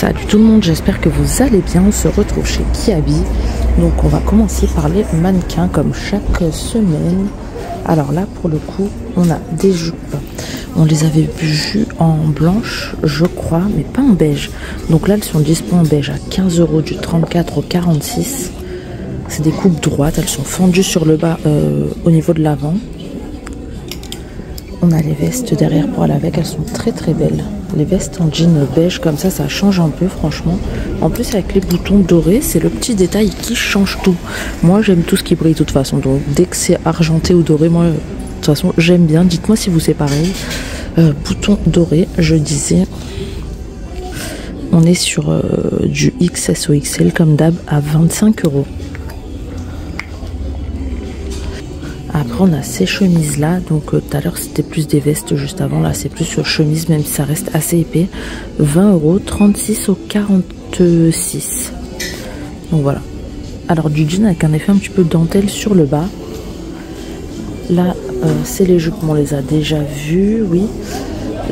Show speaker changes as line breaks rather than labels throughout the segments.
Salut tout le monde, j'espère que vous allez bien. On se retrouve chez Kiabi. Donc on va commencer par les mannequins comme chaque semaine. Alors là pour le coup on a des jupes. On les avait vues en blanche je crois, mais pas en beige. Donc là elles sont dispo en beige à 15 € du 34 au 46. C'est des coupes droites, elles sont fendues sur le bas au niveau de l'avant. On a les vestes derrière pour aller avec, elles sont très très belles. Les vestes en jean beige comme ça change un peu franchement. En plus avec les boutons dorés, c'est le petit détail qui change tout. Moi j'aime tout ce qui brille de toute façon. Donc dès que c'est argenté ou doré, moi de toute façon j'aime bien. Dites-moi si vous c'est pareil. Boutons dorés, je disais. On est sur du XS au XL comme d'hab à 25 €. Après on a ces chemises là, donc tout à l'heure c'était plus des vestes, juste avant là c'est plus chemise même si ça reste assez épais. 20 €, 36 au 46. Donc voilà. Alors du jean avec un effet un petit peu dentelle sur le bas. Là c'est les jupes, on les a déjà vues, oui.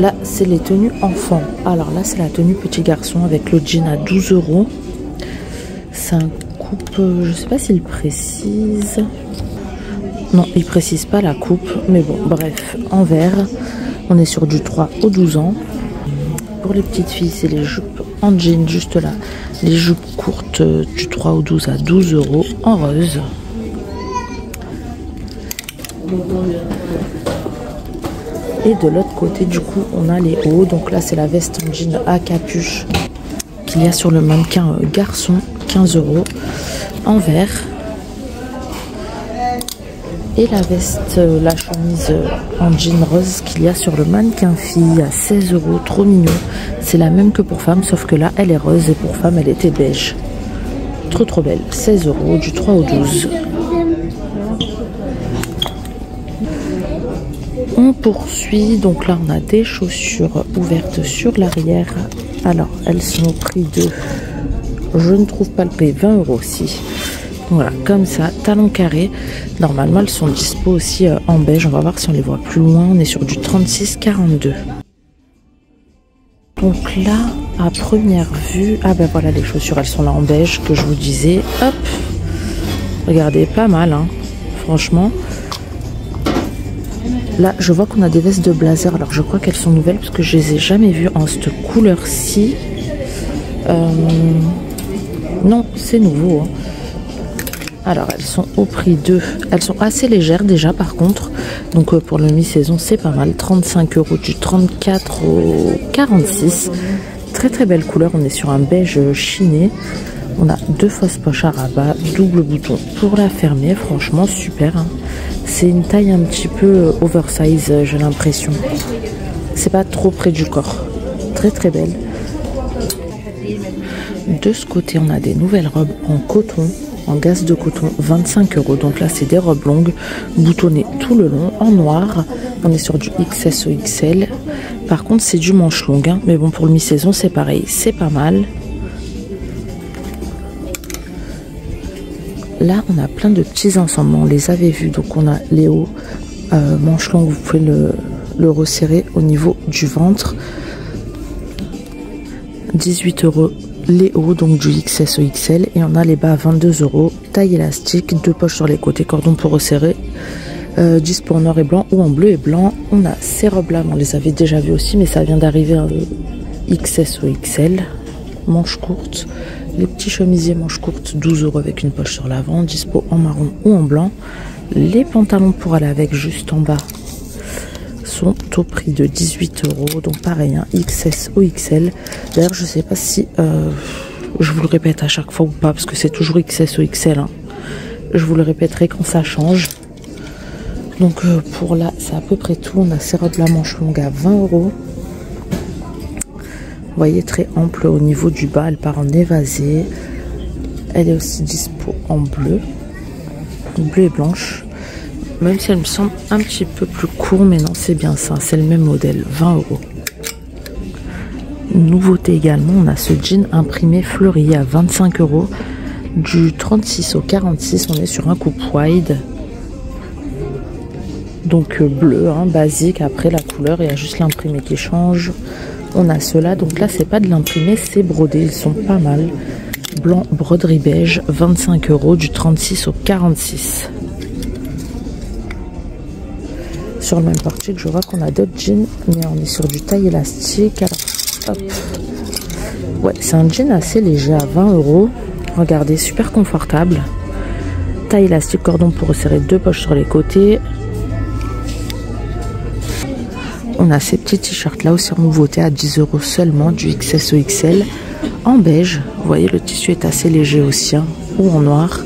Là c'est les tenues enfants. Alors là c'est la tenue petit garçon avec le jean à 12 €. C'est un coupe, je sais pas s'il précise. Non, il précise pas la coupe, mais bon, bref, en vert, on est sur du 3 au 12 ans. Pour les petites filles, c'est les jupes en jean, juste là. Les jupes courtes du 3 au 12 à 12 € en rose. Et de l'autre côté, du coup, on a les hauts. Donc là, c'est la veste en jean à capuche qu'il y a sur le mannequin garçon, 15 € en vert. Et la veste, la chemise en jean rose qu'il y a sur le mannequin fille à 16 €, trop mignon. C'est la même que pour femme, sauf que là elle est rose et pour femme elle était beige. Trop belle, 16 € du 3 au 12. On poursuit, donc là on a des chaussures ouvertes sur l'arrière. Alors elles sont au prix de, je ne trouve pas le prix, 20 € aussi. Voilà, comme ça, talons carrés. Normalement, elles sont dispo aussi en beige. On va voir si on les voit plus loin. On est sur du 36-42. Donc là, à première vue... Ah ben voilà, les chaussures, elles sont là en beige, que je vous disais. Hop. Regardez, pas mal, hein. Franchement. Là, je vois qu'on a des vestes de blazer. Alors, je crois qu'elles sont nouvelles, parce que je les ai jamais vues en cette couleur-ci. Non, c'est nouveau, hein. Alors elles sont au prix de... Elles sont assez légères déjà par contre. Donc pour le mi-saison c'est pas mal. 35 € du 34 au 46. Très belle couleur. On est sur un beige chiné. On a deux fausses poches à rabat. Double bouton pour la fermer. Franchement super, hein. C'est une taille un petit peu oversize j'ai l'impression. C'est pas trop près du corps. Très belle. De ce côté on a des nouvelles robes en coton. En gaze de coton, 25 €. Donc là, c'est des robes longues, boutonnées tout le long, en noir. On est sur du XS au XL. Par contre, c'est du manche longue, hein. Mais bon, pour le mi-saison, c'est pareil. C'est pas mal. Là, on a plein de petits ensembles. On les avait vus. Donc, on a les hauts, manche longue. Vous pouvez le resserrer au niveau du ventre. 18 €. Les hauts, donc du XS au XL, et on a les bas à 22 €, taille élastique, deux poches sur les côtés, cordon pour resserrer, dispo en noir et blanc ou en bleu et blanc. On a ces robes là, on les avait déjà vues aussi, mais ça vient d'arriver XS au XL, manches courtes, les petits chemisiers manches courtes, 12 € avec une poche sur l'avant, dispo en marron ou en blanc. Les pantalons pour aller avec juste en bas sont au prix de 18 €, donc pareil, hein, XS au XL. D'ailleurs je sais pas si je vous le répète à chaque fois ou pas, parce que c'est toujours XS au XL, hein. Je vous le répéterai quand ça change. Donc pour là c'est à peu près tout. On a ces robes la manche longue à 20 €. Vous voyez, très ample au niveau du bas, elle part en évasé. Elle est aussi dispo en bleu et blanche. Même si elle me semble un petit peu plus court, mais non, c'est bien ça, c'est le même modèle, 20 €. Nouveauté également, on a ce jean imprimé fleuri à 25 €, du 36 au 46, on est sur un coupe wide. Donc bleu, hein, basique, après la couleur, il y a juste l'imprimé qui change. On a ceux-là, donc là c'est pas de l'imprimé, c'est brodé, ils sont pas mal. Blanc, broderie beige, 25 €, du 36 au 46. Sur le même portique, je vois qu'on a d'autres jeans, mais on est sur du taille élastique. Alors, hop. Ouais, c'est un jean assez léger à 20 €. Regardez, super confortable. Taille élastique, cordon pour resserrer, 2 poches sur les côtés. On a ces petits t-shirts là aussi en nouveauté à 10 € seulement, du XS au XL en beige. Vous voyez, le tissu est assez léger aussi, hein, ou en noir.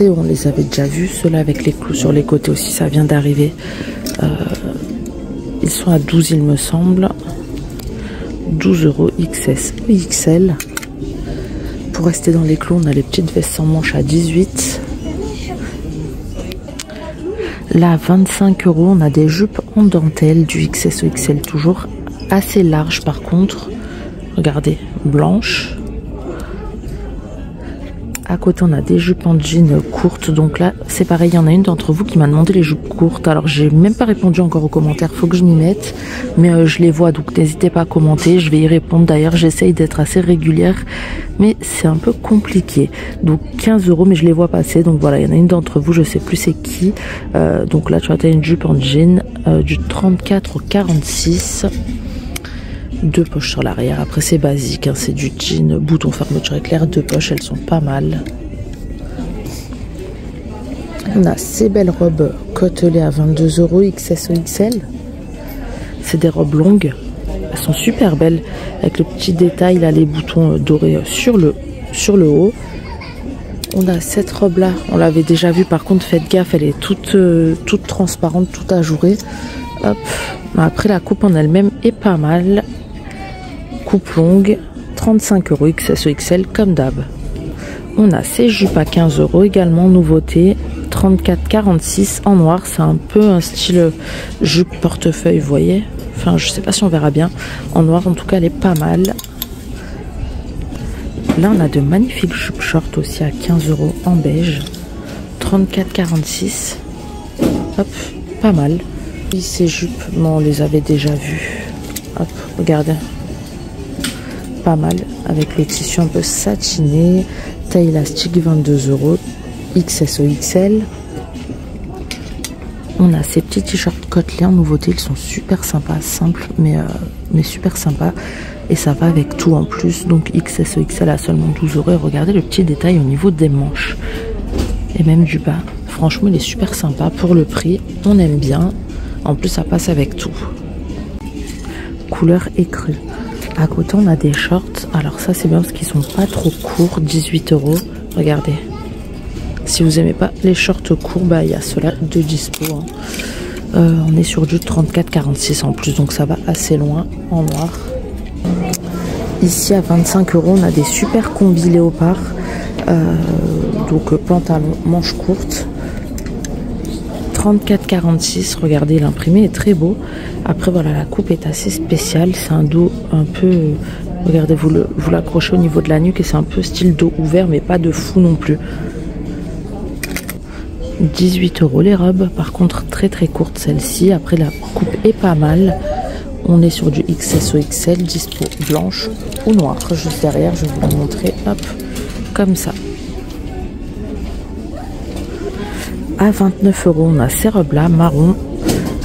On les avait déjà vus, ceux-là avec les clous sur les côtés aussi, ça vient d'arriver. Ils sont à 12 il me semble. 12 € XS ou XL. Pour rester dans les clous, on a les petites vestes sans manches à 18. Là, 25 €, on a des jupes en dentelle, du XS ou XL toujours, assez large par contre. Regardez, blanche. À côté, on a des jupes en jean courtes. Donc là, c'est pareil, il y en a une d'entre vous qui m'a demandé les jupes courtes. Alors, j'ai même pas répondu encore aux commentaires, faut que je m'y mette. Mais je les vois, donc n'hésitez pas à commenter. Je vais y répondre. D'ailleurs, j'essaye d'être assez régulière, mais c'est un peu compliqué. Donc 15 €, mais je les vois passer. Donc voilà, il y en a une d'entre vous, je sais plus c'est qui. Donc là, tu vois, tu as une jupe en jean du 34 au 46. 2 poches sur l'arrière. Après, c'est basique, hein, c'est du jean, bouton fermeture éclair, 2 poches, elles sont pas mal. On a ces belles robes côtelées à 22 € XS ou XL. C'est des robes longues. Elles sont super belles avec le petit détail là, les boutons dorés sur le haut. On a cette robe là, on l'avait déjà vue, par contre faites gaffe, elle est toute transparente, toute ajourée. Hop. Après, la coupe en elle-même est pas mal. Coupe longue, 35 € XS ou XL comme d'hab. On a ces jupes à 15 € également, nouveauté, 34-46 en noir. C'est un peu un style jupe portefeuille, vous voyez. Enfin, je sais pas si on verra bien. En noir, en tout cas, elle est pas mal. Là, on a de magnifiques jupes short aussi à 15 € en beige, 34-46. Hop, pas mal. Et ces jupes, bon, on les avait déjà vues. Hop, regardez. Pas mal, avec le tissu un peu satiné, taille élastique, 22 € XS ou XL. On a ces petits t-shirts côtelés en nouveauté, ils sont super sympas, simples mais super sympas, et ça va avec tout en plus. Donc XS ou XL à seulement 12 €. Et regardez le petit détail au niveau des manches et même du bas. Franchement, il est super sympa pour le prix, on aime bien. En plus, ça passe avec tout. Couleur écrue. À côté, on a des shorts. Alors ça, c'est bien parce qu'ils sont pas trop courts. 18 €. Regardez. Si vous aimez pas les shorts courts, bah il y a ceux-là de dispo. Hein. On est sur du 34-46 en plus, donc ça va assez loin en noir. Ici, à 25 €, on a des super combis léopard. Donc pantalon, manches courtes. 34-46, regardez, l'imprimé est très beau. Après voilà, la coupe est assez spéciale, c'est un dos un peu, regardez, vous l'accrochez au niveau de la nuque et c'est un peu style dos ouvert, mais pas de fou non plus. 18 € les robes, par contre très courte celle-ci. Après, la coupe est pas mal. On est sur du XS ou XL, dispo blanche ou noire. Juste derrière, je vais vous la montrer, hop, comme ça. À 29 €, on a ces robes-là, marron.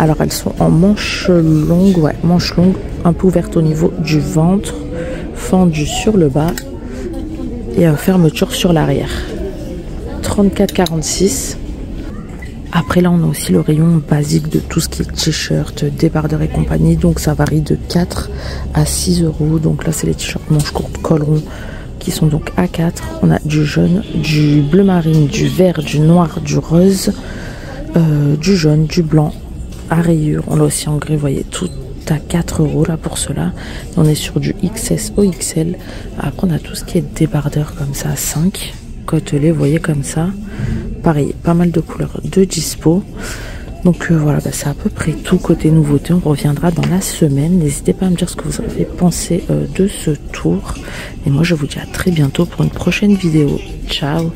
Alors, elles sont en manches longues, ouais, manches longues, un peu ouvertes au niveau du ventre, fendues sur le bas et fermeture sur l'arrière. 34-46. Après, là, on a aussi le rayon basique de tout ce qui est t-shirt, débardeur et compagnie. Donc, ça varie de 4 à 6 €. Donc là, c'est les t-shirts manches courtes, col rond, qui sont donc à 4. On a du jaune, du bleu marine, du vert, du noir, du rose, du jaune, du blanc à rayures. On a aussi en gris, vous voyez, tout à 4 € là pour cela. On est sur du XS au XL. Après, on a tout ce qui est débardeur comme ça à 5. Côtelé, vous voyez, comme ça. Pareil, pas mal de couleurs de dispo. Donc voilà, bah, c'est à peu près tout côté nouveauté. On reviendra dans la semaine. N'hésitez pas à me dire ce que vous avez pensé de ce tour. Et moi, je vous dis à très bientôt pour une prochaine vidéo. Ciao!